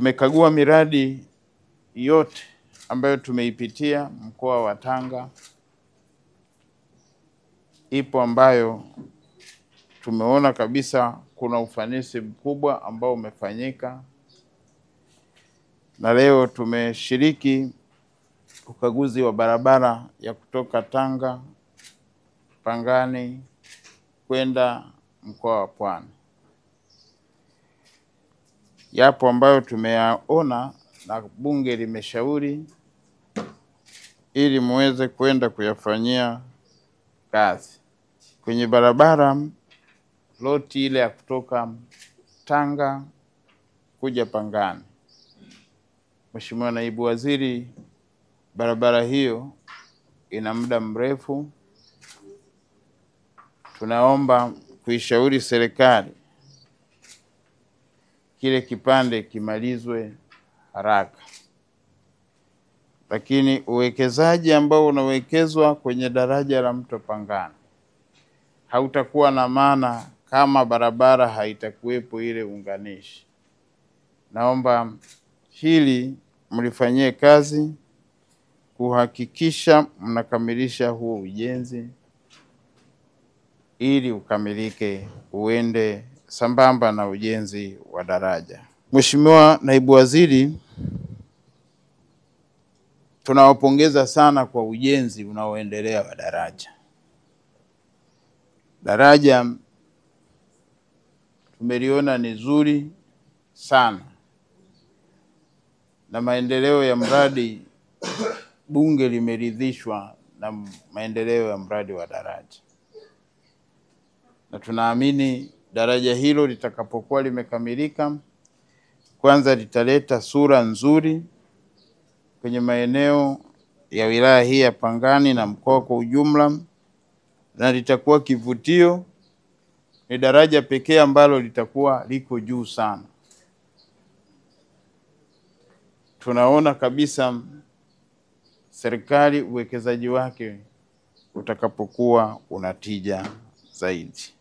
Tumekagua miradi yote ambayo tumeipitia mkoa wa Tanga. Ipo ambayo tumeona kabisa kuna ufanisi mkubwa ambao umefanyika, na leo tumeshiriki ukaguzi wa barabara ya kutoka Tanga Pangani kwenda mkoa wa Pwani. Yapo ambayo tumeyaona na bunge limeshauri ili muweze kwenda kuyafanyia kazi. Kwenye barabara loti ile ya kutoka Tanga kuja Pangani, Mheshimiwa Naibu Waziri, barabara hiyo ina muda mrefu. Tunaomba kuishauri serikali kile kipande kimalizwe haraka. Lakini uwekezaji ambao unawekezwa kwenye daraja la mto Pangani hautakuwa na maana kama barabara haitakuwepo ile unganishi. Naomba hili mlifanyie kazi kuhakikisha mnakamilisha huo ujenzi ili ukamilike uende sambamba na ujenzi wa daraja. Mheshimiwa Naibu Waziri, tunawapongeza sana kwa ujenzi unaoendelea wa daraja. Daraja tumeliona ni zuri sana, na maendeleo ya mradi, bunge limeridhishwa na maendeleo ya mradi wa daraja. Na tunaamini daraja hilo litakapokuwa limekamilika, kwanza litaleta sura nzuri kwenye maeneo ya wilaya hii ya Pangani na mkoa kwa ujumla, na litakuwa kivutio. Ni daraja pekee ambalo litakuwa liko juu sana. Tunaona kabisa serikali uwekezaji wake utakapokuwa unatija zaidi.